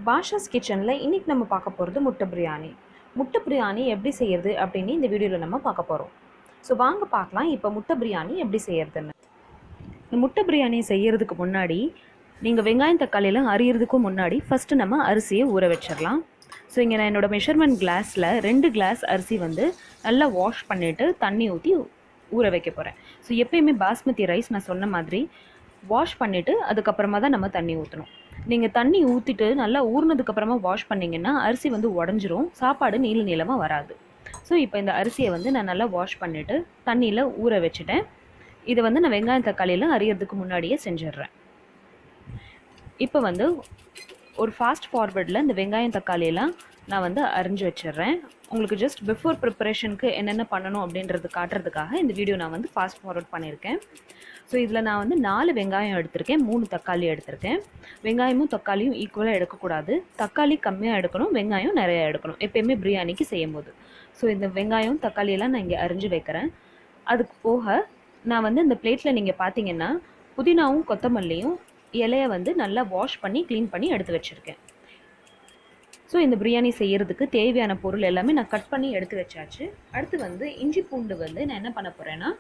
பாஷாஸ் கிச்சனில் இன்றைக்கி நம்ம பார்க்க போகிறது முட்டை பிரியாணி. முட்டை பிரியாணி எப்படி செய்கிறது அப்படின்னு இந்த வீடியோவில் நம்ம பார்க்க போகிறோம். ஸோ வாங்க பார்க்கலாம் இப்போ முட்டை பிரியாணி எப்படி செய்கிறதுன்னு. இந்த முட்டை பிரியாணி செய்கிறதுக்கு முன்னாடி நீங்கள் வெங்காயம் தக்காளியெல்லாம் அரியறதுக்கும் முன்னாடி ஃபஸ்ட்டு நம்ம அரிசியை ஊற வச்சிடலாம். ஸோ இங்கே நான் என்னோடய மெஷர்மெண்ட் கிளாஸில் 2 கிளாஸ் அரிசி வந்து நல்லா வாஷ் பண்ணிவிட்டு தண்ணி ஊற்றி ஊற வைக்க போகிறேன். ஸோ எப்பயுமே பாஸ்மதி ரைஸ் நான் சொன்ன மாதிரி வாஷ் பண்ணிவிட்டு அதுக்கப்புறமா தான் நம்ம தண்ணி ஊற்றணும். நீங்கள் தண்ணி ஊற்றிட்டு நல்லா ஊறினதுக்கப்புறமா வாஷ் பண்ணிங்கன்னா அரிசி வந்து உடஞ்சிரும், சாப்பாடு நீள நீளமாக வராது. ஸோ இப்போ இந்த அரிசியை வந்து நான் நல்லா வாஷ் பண்ணிவிட்டு தண்ணியில் ஊற வச்சுட்டேன். இதை வந்து நான் வெங்காயம் தக்காளியெல்லாம் அரியறதுக்கு முன்னாடியே செஞ்சிடுறேன். இப்போ வந்து ஒரு ஃபாஸ்ட் ஃபார்வர்டில் இந்த வெங்காயம் தக்காளியெல்லாம் நான் வந்து அரிஞ்சு வச்சிடுறேன். உங்களுக்கு ஜஸ்ட் பிஃபோர் ப்ரிப்பரேஷனுக்கு என்னென்ன பண்ணணும் அப்படின்றது காட்டுறதுக்காக இந்த வீடியோ நான் வந்து ஃபாஸ்ட் ஃபார்வர்ட் பண்ணியிருக்கேன். ஸோ இதில் நான் வந்து 4 வெங்காயம் எடுத்திருக்கேன், 3 தக்காளி எடுத்திருக்கேன். வெங்காயமும் தக்காளியும் ஈக்குவலாக எடுக்கக்கூடாது, தக்காளி கம்மியாக எடுக்கணும், வெங்காயம் நிறையா எடுக்கணும் எப்போயுமே பிரியாணிக்கு செய்யும் போது. ஸோ இந்த வெங்காயம் தக்காளியெல்லாம் நான் இங்கே அரிஞ்சு வைக்கிறேன். அதுக்கு போக நான் வந்து இந்த பிளேட்டில் நீங்கள் பார்த்தீங்கன்னா புதினாவும் கொத்தமல்லியும் இலையை வந்து நல்லா வாஷ் பண்ணி க்ளீன் பண்ணி எடுத்து வச்சுருக்கேன். ஸோ இந்த பிரியாணி செய்கிறதுக்கு தேவையான பொருள் எல்லாமே நான் கட் பண்ணி எடுத்து வச்சாச்சு. அடுத்து வந்து இஞ்சி பூண்டு வந்து நான் என்ன பண்ண போகிறேன்னா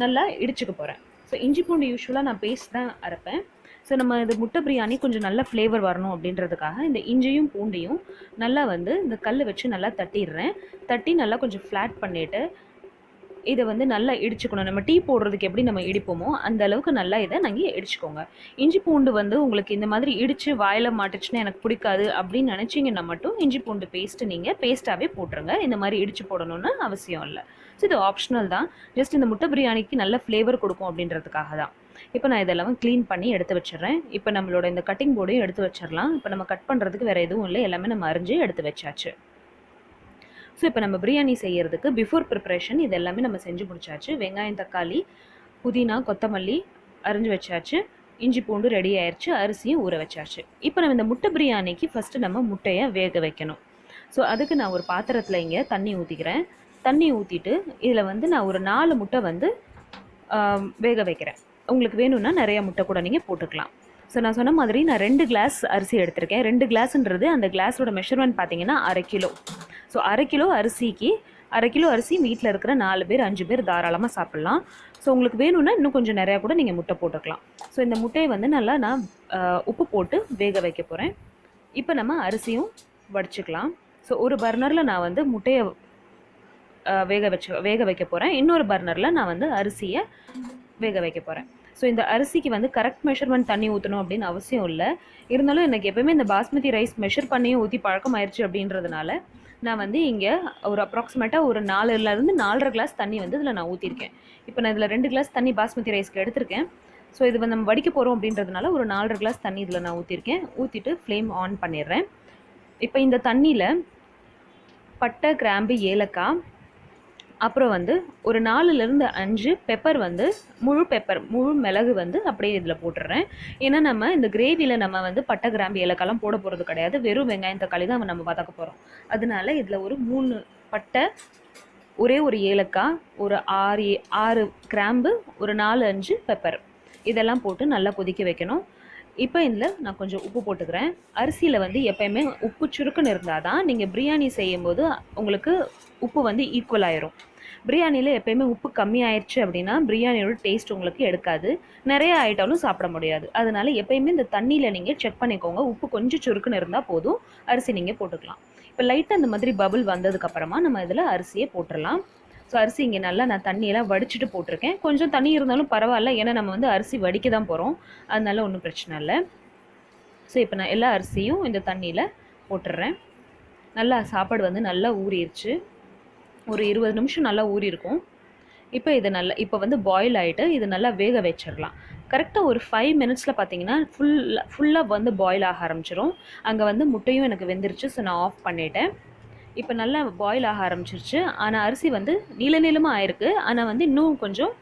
நல்லா இடிச்சுக்க போகிறேன். ஸோ இஞ்சி பூண்டு யூஸ்வலாக நான் பேஸ்ட் தான் அரைப்பேன். ஸோ நம்ம இது முட்டை பிரியாணி கொஞ்சம் நல்ல ஃப்ளேவர் வரணும் அப்படின்றதுக்காக இந்த இஞ்சியும் பூண்டையும் நல்லா வந்து இந்த கல் வச்சு நல்லா தட்டிடுறேன். தட்டி நல்லா கொஞ்சம் ஃப்ளாட் பண்ணிவிட்டு இதை வந்து நல்லா இடிச்சுக்கணும். நம்ம டீ போடுறதுக்கு எப்படி நம்ம இடிப்போமோ அந்த அளவுக்கு நல்லா இதை நீங்கள் இடிச்சுக்கோங்க. இஞ்சி பூண்டு வந்து உங்களுக்கு இந்த மாதிரி இடித்து வாயில் மாட்டுச்சுன்னா எனக்கு பிடிக்காது அப்படின்னு நினச்சிங்கன்னா மட்டும் இஞ்சி பூண்டு பேஸ்ட்டு நீங்கள் பேஸ்ட்டாகவே போட்டுருங்க. இந்த மாதிரி இடித்து போடணும்னு அவசியம் இல்லை. ஸோ இது ஆப்ஷனல் தான், ஜஸ்ட் இந்த முட்டை பிரியாணிக்கு நல்ல ஃப்ளேவர் கொடுக்கும் அப்படின்றதுக்காக தான். இப்போ நான் இதெல்லாம் க்ளீன் பண்ணி எடுத்து வச்சிடுறேன். இப்போ நம்மளோட இந்த கட்டிங் போர்டையும் எடுத்து வச்சிடலாம். இப்போ நம்ம கட் பண்ணுறதுக்கு வேறு எதுவும் இல்லை, எல்லாமே நம்ம அரிஞ்சு எடுத்து வச்சாச்சு. ஸோ இப்போ நம்ம பிரியாணி செய்கிறதுக்கு பிஃபோர் ப்ரிப்ரேஷன் இது எல்லாமே நம்ம செஞ்சு முடிச்சாச்சு. வெங்காயம் தக்காளி புதினா கொத்தமல்லி அரிஞ்சு வச்சாச்சு, இஞ்சி பூண்டு ரெடி ஆயிடுச்சு, அரிசியும் ஊற வச்சாச்சு. இப்போ நம்ம இந்த முட்டை பிரியாணிக்கு ஃபஸ்ட்டு நம்ம முட்டையை வேக வைக்கணும். ஸோ அதுக்கு நான் ஒரு பாத்திரத்தில் இங்கே தண்ணி ஊற்றிக்கிறேன். தண்ணி ஊற்றிட்டு இதில் வந்து நான் ஒரு 4 முட்டை வந்து வேக வைக்கிறேன். உங்களுக்கு வேணும்னா நிறையா முட்டை கூட நீங்கள் போட்டுக்கலாம். ஸோ நான் சொன்ன மாதிரி நான் 2 கிளாஸ் அரிசி எடுத்திருக்கேன். 2 கிளாஸ்ன்றது அந்த கிளாஸோட மெஷர்மெண்ட் பார்த்தீங்கன்னா 1/2 கிலோ. ஸோ 1/2 கிலோ அரிசிக்கு 1/2 கிலோ அரிசி வீட்டில் இருக்கிற 4 பேர் 5 பேர் தாராளமாக சாப்பிட்லாம். ஸோ உங்களுக்கு வேணும்னா இன்னும் கொஞ்சம் நிறையா கூட நீங்கள் முட்டை போட்டுக்கலாம். ஸோ இந்த முட்டையை வந்து நல்லா நான் உப்பு போட்டு வேக வைக்க போகிறேன். இப்போ நம்ம அரிசியும் வடிச்சுக்கலாம். ஸோ ஒரு பர்னரில் நான் வந்து முட்டையை வேக வைக்க போகிறேன். இன்னொரு பர்னரில் நான் வந்து அரிசியை வேக வைக்க போகிறேன். ஸோ இந்த அரிசிக்கு வந்து கரெக்ட் மெஷர்மெண்ட் தண்ணி ஊற்றணும் அப்படின்னு அவசியம் இல்லை. இருந்தாலும் எனக்கு எப்போயுமே இந்த பாஸ்மதி ரைஸ் மெஷர் பண்ணியும் ஊற்றி பழக்கம் ஆயிடுச்சு அப்படின்றதுனால நான் வந்து இங்கே ஒரு அப்ராக்சிமேட்டாக ஒரு 4லேருந்து 4.5 கிளாஸ் தண்ணி வந்து இதில் நான் ஊற்றிருக்கேன். இப்போ நான் இதில் 2 கிளாஸ் தண்ணி பாஸ்மதி ரைஸ்க்கு எடுத்திருக்கேன். ஸோ இது வந்து நம்ம வடிக்க போகிறோம் அப்படின்றதுனால ஒரு 4.5 கிளாஸ் தண்ணி இதில் நான் ஊற்றிருக்கேன். ஊற்றிட்டு ஃப்ளேம் ஆன் பண்ணிடுறேன். இப்போ இந்த தண்ணியில் பட்டை கிராம்பு ஏலக்காய் அப்புறம் வந்து ஒரு 4லேருந்து 5 பெப்பர் வந்து முழு மிளகு வந்து அப்படியே இதில் போட்டுடுறேன். ஏன்னா நம்ம இந்த கிரேவியில் நம்ம வந்து பட்டை கிராம்பு ஏலக்காய்லாம் போட போகிறது கிடையாது, வெறும் வெங்காயம் தக்காளி தான் நம்ம வதக்க போகிறோம். அதனால இதில் ஒரு 3 பட்டை, ஒரே ஒரு ஏலக்காய், ஒரு 6 கிராம்பு, ஒரு 4-5 பெப்பர் இதெல்லாம் போட்டு நல்லா கொதிக்க வைக்கணும். இப்போ இதில் நான் கொஞ்சம் உப்பு போட்டுக்கிறேன். அரிசியில் வந்து எப்போயுமே உப்பு சுருக்குன்னு இருந்தால் தான் நீங்கள் பிரியாணி செய்யும்போது உங்களுக்கு உப்பு வந்து ஈக்குவல் ஆயிரும். பிரியாணியில் எப்போயுமே உப்பு கம்மி ஆயிடுச்சு அப்படின்னா பிரியாணியோட டேஸ்ட் உங்களுக்கு எடுக்காது, நிறைய ஆயிட்டாலும் சாப்பிட முடியாது. அதனால எப்போயுமே இந்த தண்ணியில் நீங்கள் செக் பண்ணிக்கோங்க, உப்பு கொஞ்சம் சுருக்குன்னு இருந்தால் போதும், அரிசி நீங்கள் போட்டுக்கலாம். இப்போ லைட்டாக அந்த மாதிரி பபுள் வந்ததுக்கப்புறமா நம்ம இதில் அரிசியை போட்டுடலாம். ஸோ அரிசி இங்கே நல்லா நான் தண்ணியெல்லாம் வடிச்சிட்டு போட்டிருக்கேன். கொஞ்சம் தண்ணி இருந்தாலும் பரவாயில்ல, ஏன்னா நம்ம வந்து அரிசி வடிக்க தான் போகிறோம், அதனால ஒன்றும் பிரச்சனை இல்லை. ஸோ இப்போ நான் எல்லா அரிசியும் இந்த தண்ணியில் போட்டுடுறேன். நல்லா சாப்பாடு வந்து நல்லா ஊறிடுச்சு, ஒரு 20 நிமிஷம் நல்லா ஊறியிருக்கும். இப்போ வந்து பாயில் ஆகிட்டு இது நல்லா வேக வச்சிடலாம். கரெக்டாக ஒரு 5 மினிட்ஸில் பார்த்தீங்கன்னா ஃபுல்லாக வந்து பாயில் ஆக ஆரம்பிச்சிடும். அங்கே வந்து முட்டையும் எனக்கு வெந்துருச்சு. ஸோ நான் ஆஃப் பண்ணிட்டேன். இப்போ நல்லா பாயில் ஆக ஆரம்பிச்சிருச்சு. ஆனால் அரிசி வந்து நீளமாக ஆயிருக்கு, ஆனால் வந்து இன்னும் கொஞ்சம்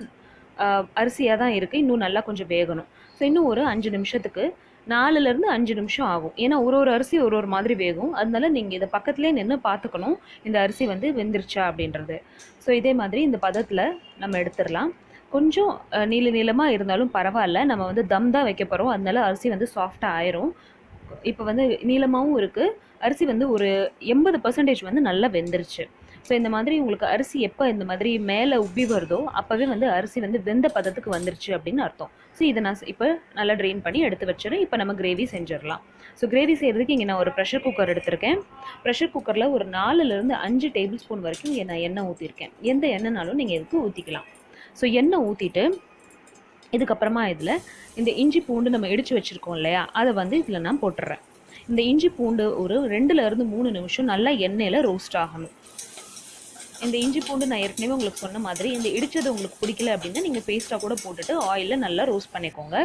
அரிசியாக தான் இருக்குது, இன்னும் நல்லா கொஞ்சம் வேகணும். ஸோ இன்னும் ஒரு 5 நிமிஷத்துக்கு 4லேருந்து 5 நிமிஷம் ஆகும். ஏன்னா ஒரு அரிசி ஒரு மாதிரி வேகும். அதனால நீங்கள் இதை பக்கத்துலேயே நின்று பார்த்துக்கணும் இந்த அரிசி வந்து வெந்துருச்சா அப்படின்றது. ஸோ இதே மாதிரி இந்த பதத்தில் நம்ம எடுத்துடலாம். கொஞ்சம் நீளமாக இருந்தாலும் பரவாயில்ல, நம்ம வந்து தம் தான் வைக்க போகிறோம், அதனால அரிசி வந்து சாஃப்டாக ஆயிரும். இப்போ வந்து நீளமாகவும் இருக்குது. அரிசி வந்து ஒரு 80% வந்து நல்லா வெந்துருச்சு. ஸோ இந்த மாதிரி உங்களுக்கு அரிசி எப்போ இந்த மாதிரி மேலே உப்பி வருதோ அப்போவே வந்து அரிசி வந்து வெந்த பதத்துக்கு வந்துருச்சு அப்படின்னு அர்த்தம். ஸோ இதை நான் இப்போ நல்லா ட்ரெயின் பண்ணி எடுத்து வச்சுறேன். இப்போ நம்ம கிரேவி செஞ்சிடலாம். ஸோ கிரேவி செய்கிறதுக்கு இங்கே நான் ஒரு ப்ரெஷர் குக்கர் எடுத்திருக்கேன். ப்ரெஷர் குக்கரில் ஒரு 4லேருந்து 5 டேபிள் ஸ்பூன் வரைக்கும் நான் எண்ணெய் ஊற்றிருக்கேன். எந்த எண்ணெய்னாலும் நீங்கள் இதுக்கு ஊற்றிக்கலாம். ஸோ எண்ணெய் ஊற்றிட்டு இதுக்கப்புறமா இதில் இந்த இஞ்சி பூண்டு நம்ம இடித்து வச்சுருக்கோம் இல்லையா, அதை வந்து இதில் நான் போட்டுடுறேன். இந்த இஞ்சி பூண்டு ஒரு 2லேருந்து 3 நிமிஷம் நல்லா எண்ணெயில் ரோஸ்ட் ஆகணும். இந்த இஞ்சி பூண்டு நான் ஏற்கனவே உங்களுக்கு சொன்ன மாதிரி இந்த இடித்தது உங்களுக்கு பிடிக்கல அப்படின்னா நீங்கள் பேஸ்ட்டாக கூட போட்டுட்டு ஆயிலில் நல்லா ரோஸ்ட் பண்ணிக்கோங்க.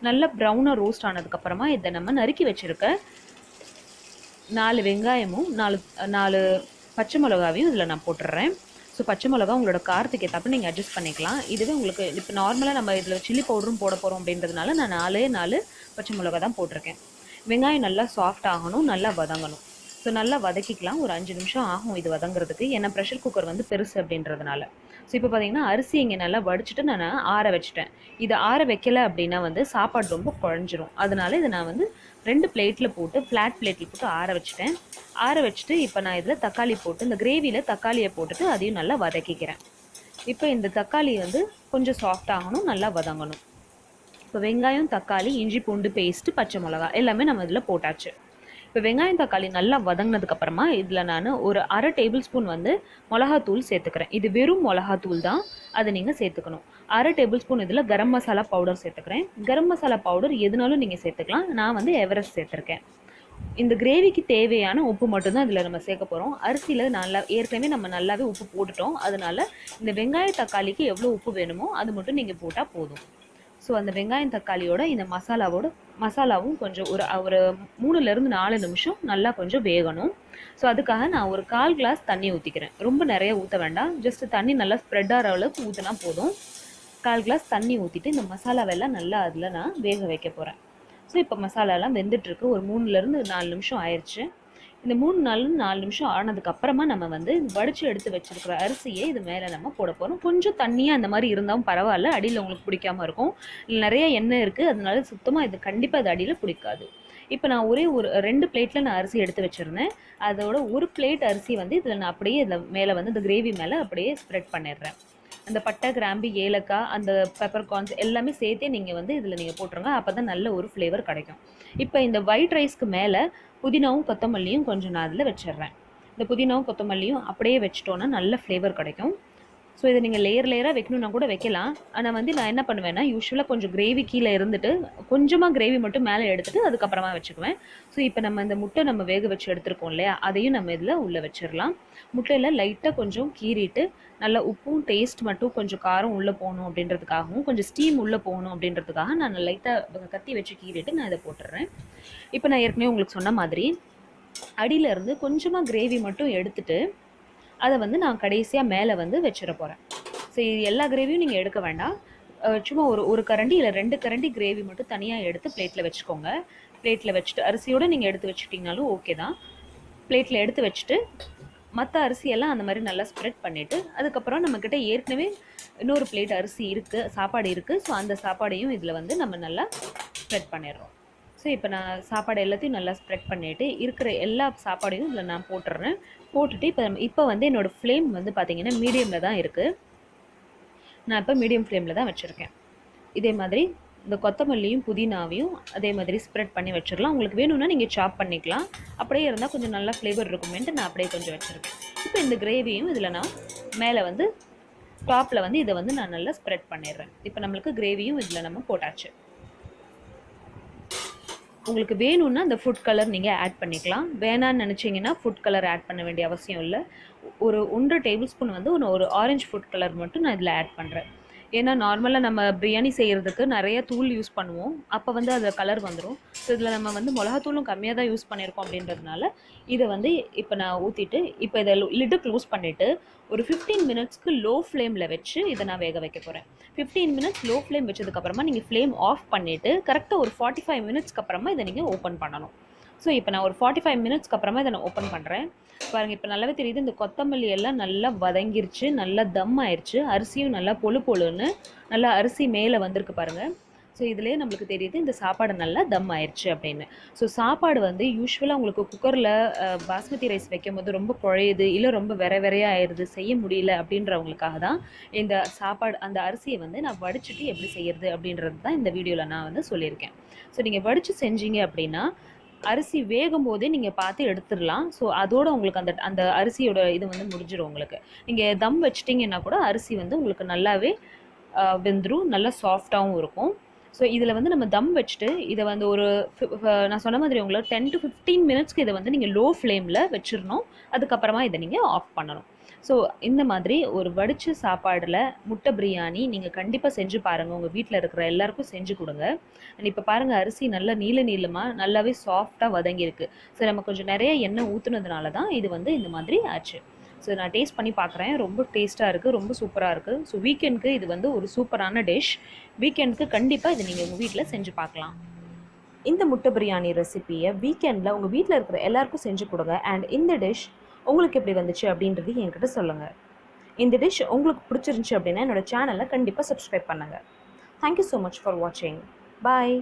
நல்லா ப்ரௌனாக ரோஸ்ட் ஆனதுக்கப்புறமா இதை நம்ம நறுக்கி வச்சுருக்க 4 வெங்காயமும் 4 பச்சை மிளகாவையும் இதில் நான் போட்டுடுறேன். ஸோ பச்சை மிளகா உங்களோட காரத்துக்கு ஏற்றப்ப நீங்கள் அட்ஜஸ்ட் பண்ணிக்கலாம். இதுவே உங்களுக்கு இப்போ நார்மலாக நம்ம இதில் சில்லி பவுடரும் போட போகிறோம் அப்படின்றதுனால நான் 4 பச்சை மிளகா தான் போட்டிருக்கேன். வெங்காயம் நல்லா சாஃப்ட் ஆகணும், நல்லா வதங்கணும். ஸோ நல்லா வதக்கிக்கலாம். ஒரு 5 நிமிஷம் ஆகும் இது வதங்குறதுக்கு, ஏன்னா ப்ரெஷர் குக்கர் வந்து பெருசு அப்படின்றதுனால. ஸோ இப்போ பார்த்தீங்கன்னா அரிசி இங்கே நல்லா வடிச்சிட்டு நான் ஆற வச்சுட்டேன். இதை ஆற வைக்கலை அப்படின்னா வந்து சாப்பாடு ரொம்ப குழஞ்சிரும். அதனால இதை நான் வந்து 2 பிளேட்டில் போட்டு ஃப்ளாட் பிளேட்டில் போட்டு ஆற வச்சுட்டேன். ஆற வச்சுட்டு இப்போ நான் இதில் தக்காளி போட்டு இந்த கிரேவியில் தக்காளியை போட்டுட்டு அதையும் நல்லா வதக்கிக்கிறேன். இப்போ இந்த தக்காளி வந்து கொஞ்சம் சாஃப்ட் ஆகணும், நல்லா வதங்கணும். இப்போ வெங்காயம், தக்காளி, இஞ்சி பூண்டு பேஸ்ட்டு, பச்சை மிளகா எல்லாமே நம்ம இதில் போட்டாச்சு. இப்போ வெங்காயம் தக்காளி நல்லா வதங்கினதுக்கப்புறமா இதில் நான் ஒரு 1/2 டேபிள் ஸ்பூன் வந்து மிளகாத்தூள் சேர்த்துக்கிறேன். இது வெறும் மிளகாத்தூள் தான், அதை நீங்கள் சேர்த்துக்கணும். 1/2 டேபிள் ஸ்பூன் இதில் கரம் மசாலா பவுடர் சேர்த்துக்கிறேன். கரம் மசாலா பவுடர் எதுனாலும் நீங்கள் சேர்த்துக்கலாம். நான் வந்து எவரெஸ்ட் சேர்த்துருக்கேன். இந்த கிரேவிக்கு தேவையான உப்பு மட்டும்தான் இதில் நம்ம சேர்க்க போகிறோம். அரிசியில் நல்லா ஏற்கனவே நம்ம நல்லாவே உப்பு போட்டுட்டோம். அதனால இந்த வெங்காய தக்காளிக்கு எவ்வளோ உப்பு வேணுமோ அது மட்டும் நீங்கள் போட்டால் போதும். ஸோ அந்த வெங்காயம் தக்காளியோட இந்த மசாலாவும் கொஞ்சம் ஒரு 3லேருந்து 4 நிமிஷம் நல்லா கொஞ்சம் வேகணும். ஸோ அதுக்காக நான் ஒரு 1/4 கிளாஸ் தண்ணி ஊற்றிக்கிறேன். ரொம்ப நிறைய ஊற்ற வேண்டாம், ஜஸ்ட் தண்ணி நல்லா ஸ்ப்ரெட் ஆகிற அளவுக்கு ஊற்றினா போதும். 1/4 கிளாஸ் தண்ணி ஊற்றிட்டு இந்த மசாலாவெல்லாம் நல்லா அதில் நான் வேக வைக்க போகிறேன். ஸோ இப்போ மசாலாலாம் வெந்துட்டுருக்கு. ஒரு 3லேருந்து 4 நிமிஷம் ஆயிடுச்சு. இந்த 3-4 நிமிஷம் ஆனதுக்கப்புறமா நம்ம வந்து வடித்து எடுத்து வச்சுருக்கிற அரிசியை இது மேலே நம்ம போட போகிறோம். கொஞ்சம் தண்ணியாக அந்த மாதிரி இருந்தாலும் பரவாயில்ல, அடியில் உங்களுக்கு பிடிக்காமல் இருக்கும். நிறைய எண்ணெய் இருக்குது, அதனால சுத்தமாக இது கண்டிப்பாக அது அடியில் பிடிக்காது. இப்போ நான் ஒரு 2 பிளேட்டில் நான் அரிசி எடுத்து வச்சுருந்தேன். அதோட ஒரு பிளேட் அரிசி வந்து இதில் நான் அப்படியே இதில் மேலே வந்து இந்த கிரேவி மேலே அப்படியே ஸ்ப்ரெட் பண்ணிடுறேன். அந்த பட்டை, கிராம்பு, ஏலக்காய், அந்த பெப்பர்கார்ன்ஸ் எல்லாமே சேர்த்தே நீங்கள் வந்து இதில் நீங்கள் போட்டுருங்க. அப்போ தான் நல்ல ஒரு ஃப்ளேவர் கிடைக்கும். இப்போ இந்த ஒயிட் ரைஸ்க்கு மேலே புதினாவும் கொத்தமல்லியும் கொஞ்சம் நான் அதில் வச்சிடுறேன். இந்த புதினாவும் கொத்தமல்லியும் அப்படியே வச்சிட்டோன்னா நல்ல ஃப்ளேவர் கிடைக்கும். ஸோ இதை நீங்கள் லேயராக வைக்கணுன்னா கூட வைக்கலாம். ஆனால் வந்து நான் என்ன பண்ணுவேன்னா யூஸ்வலாக கொஞ்சம் கிரேவி கீழே இருந்துட்டு கொஞ்சமாக கிரேவி மட்டும் மேலே எடுத்துகிட்டு அதுக்கப்புறமா வச்சுக்குவேன். ஸோ இப்போ நம்ம இந்த முட்டை நம்ம வேக வச்சு எடுத்துருக்கோம் இல்லையா, அதையும் நம்ம இதில் உள்ளே வச்சிடலாம். முட்டையில் லைட்டாக கொஞ்சம் கீறிட்டு நல்லா உப்பும் டேஸ்ட் மட்டும் கொஞ்சம் காரம் உள்ளே போகணும் அப்படின்றதுக்காகவும் கொஞ்சம் ஸ்டீம் உள்ளே போகணும் அப்படின்றதுக்காக நான் லைட்டாக கத்தி வச்சு கீறிட்டு நான் இதை போட்டுடுறேன். இப்போ நான் ஏற்கனவே உங்களுக்கு சொன்ன மாதிரி அடியிலேருந்து கொஞ்சமாக கிரேவி மட்டும் எடுத்துகிட்டு அதை வந்து நான் கடைசியாக மேலே வந்து வச்சிட போகிறேன். ஸோ இது எல்லா கிரேவியும் நீங்கள் எடுக்க வேண்டாம். சும்மா ஒரு கரண்டி இல்லை 2 கரண்டி கிரேவி மட்டும் தனியாக எடுத்து பிளேட்டில் வச்சுக்கோங்க. பிளேட்டில் வச்சுட்டு அரிசியோடு நீங்கள் எடுத்து வச்சுட்டிங்கனாலும் ஓகே தான். பிளேட்டில் எடுத்து வச்சுட்டு மற்ற அரிசியெல்லாம் அந்த மாதிரி நல்லா ஸ்ப்ரெட் பண்ணிவிட்டு அதுக்கப்புறம் நம்மக்கிட்ட ஏற்கனவே இன்னொரு பிளேட் அரிசி இருக்குது, சாப்பாடு இருக்குது. ஸோ அந்த சாப்பாடையும் இதில் வந்து நம்ம நல்லா ஸ்ப்ரெட் பண்ணிடுறோம். ஸோ இப்போ நான் சாப்பாடு எல்லாத்தையும் நல்லா ஸ்ப்ரெட் பண்ணிவிட்டு இருக்கிற எல்லா சாப்பாடையும் இதில் நான் போட்டுடுறேன். போட்டுட்டு இப்போ வந்து என்னோடய ஃப்ளேம் வந்து பார்த்திங்கன்னா மீடியமில் தான் இருக்குது. நான் இப்போ மீடியம் ஃப்ளேமில் தான் வச்சுருக்கேன். இதே மாதிரி இந்த கொத்தமல்லியும் புதினாவையும் அதே மாதிரி ஸ்ப்ரெட் பண்ணி வச்சிடலாம். உங்களுக்கு வேணும்னா நீங்கள் சாப் பண்ணிக்கலாம். அப்படியே இருந்தால் கொஞ்சம் நல்லா ஃப்ளேவர் இருக்குமேன்ட்டு நான் அப்படியே கொஞ்சம் வச்சுருக்கேன். இப்போ இந்த கிரேவியும் இதில் நான் மேலே வந்து டாப்பில் வந்து இதை வந்து நான் நல்லா ஸ்ப்ரெட் பண்ணிடுறேன். இப்போ நம்மளுக்கு கிரேவியும் இதில் நம்ம போட்டாச்சு. உங்களுக்கு வேணும்னா இந்த ஃபுட் கலர் நீங்கள் ஆட் பண்ணிக்கலாம். வேணான்னு நினச்சிங்கன்னா ஃபுட் கலர் ஆட் பண்ண வேண்டிய அவசியம் இல்லை. ஒரு 1 டேபிள் ஸ்பூன் வந்து ஒரு ஆரஞ்சு ஃபுட் கலர் மட்டும் நான் இதில் ஆட் பண்ணுறேன். ஏன்னா நார்மலாக நம்ம பிரியாணி செய்கிறதுக்கு நிறைய தூள் யூஸ் பண்ணுவோம், அப்போ வந்து அதில் கலர் வந்துடும். ஸோ இதில் நம்ம வந்து மிளகாத்தூளும் கம்மியாக தான் யூஸ் பண்ணியிருக்கோம் அப்படின்றதுனால இதை வந்து இப்போ நான் ஊற்றிட்டு இப்போ இதை லிட்டு க்ளோஸ் பண்ணிவிட்டு ஒரு 15 மினிட்ஸ்க்கு லோ ஃப்ளேமில் வச்சு இதை நான் வேக வைக்க போகிறேன். 15 மினிட்ஸ் லோ ஃப்ளேம் வச்சதுக்கப்புறமா நீங்கள் ஃப்ளேம் ஆஃப் பண்ணிவிட்டு கரெக்டாக ஒரு 45 மினிட்ஸ்க்கு அப்புறமா இதை நீங்கள் ஓப்பன் பண்ணணும். ஸோ இப்போ நான் ஒரு 45 மினிட்ஸ்க்கு அப்புறமா இதை நான் ஓப்பன் பண்ணுறேன். பாருங்கள், இப்போ நல்லாவே தெரியுது இந்த கொத்தமல்லி எல்லாம் நல்லா வதங்கிருச்சு, நல்லா தம் ஆயிடுச்சு. அரிசியும் நல்லா பொழுன்னு நல்லா அரிசி மேலே வந்திருக்கு பாருங்கள். ஸோ இதுலேயே நம்மளுக்கு தெரியுது இந்த சாப்பாடு நல்லா தம் ஆயிடுச்சு அப்படின்னு. ஸோ சாப்பாடு வந்து யூஸ்வலாக உங்களுக்கு குக்கரில் பாஸ்மதி ரைஸ் வைக்கும்போது ரொம்ப குழையுது, இல்லை ரொம்ப வெறையா ஆயிடுது, செய்ய முடியல அப்படின்றவங்களுக்காக தான் இந்த சாப்பாடு அந்த அரிசியை வந்து நான் வடிச்சிட்டு எப்படி செய்யறது அப்படின்றது தான் இந்த வீடியோவில் நான் வந்து சொல்லியிருக்கேன். ஸோ நீங்கள் வடித்து செஞ்சீங்க அப்படின்னா அரிசி வேகும் போதே நீங்கள் பார்த்து எடுத்துடலாம். ஸோ அதோட உங்களுக்கு அந்த அந்த அரிசியோட இது வந்து முடிஞ்சிடும். உங்களுக்கு நீங்கள் தம் வச்சிட்டிங்கன்னா கூட அரிசி வந்து உங்களுக்கு நல்லாவே வெந்துடும், நல்லா சாஃப்டாகவும் இருக்கும். ஸோ இதில் வந்து நம்ம தம் வச்சுட்டு இதை வந்து ஒரு நான் சொன்ன மாதிரி உங்களுக்கு 10 to 15 மினிட்ஸ்க்கு இதை வந்து நீங்கள் லோ ஃப்ளேமில் வச்சிடணும். அதுக்கப்புறமா இதை நீங்கள் ஆஃப் பண்ணணும். ஸோ இந்த மாதிரி ஒரு வடித்த சாப்பாடில் முட்டை பிரியாணி நீங்கள் கண்டிப்பாக செஞ்சு பாருங்கள். உங்கள் வீட்டில் இருக்கிற எல்லாருக்கும் செஞ்சு கொடுங்க. அண்ட் இப்போ பாருங்கள் அரிசி நல்லா நீளமாக நல்லாவே சாஃப்டாக வதங்கியிருக்கு. ஸோ நம்ம கொஞ்சம் நிறைய எண்ணெய் ஊற்றுனதுனால தான் இது வந்து இந்த மாதிரி ஆச்சு. ஸோ நான் டேஸ்ட் பண்ணி பார்க்குறேன். ரொம்ப டேஸ்ட்டாக இருக்குது, ரொம்ப சூப்பராக இருக்குது. ஸோ வீக்கெண்டுக்கு இது வந்து ஒரு சூப்பரான டிஷ். வீக்கெண்டுக்கு கண்டிப்பாக இதை நீங்கள் உங்கள் வீட்டில் செஞ்சு பார்க்கலாம். இந்த முட்டை பிரியாணி ரெசிபியை வீக்கெண்டில் உங்கள் வீட்டில் இருக்கிற எல்லாருக்கும் செஞ்சு கொடுங்க. அண்ட் இந்த டிஷ் உங்களுக்கு எப்படி வந்துச்சு அப்படின்றது என்கிட்ட சொல்லுங்கள். இந்த டிஷ் உங்களுக்கு பிடிச்சிருந்துச்சி அப்படின்னா என்னோடய சேனலை கண்டிப்பாக சப்ஸ்கிரைப் பண்ணுங்கள். தேங்க்யூ ஸோ மச் ஃபார் வாட்சிங். பாய்.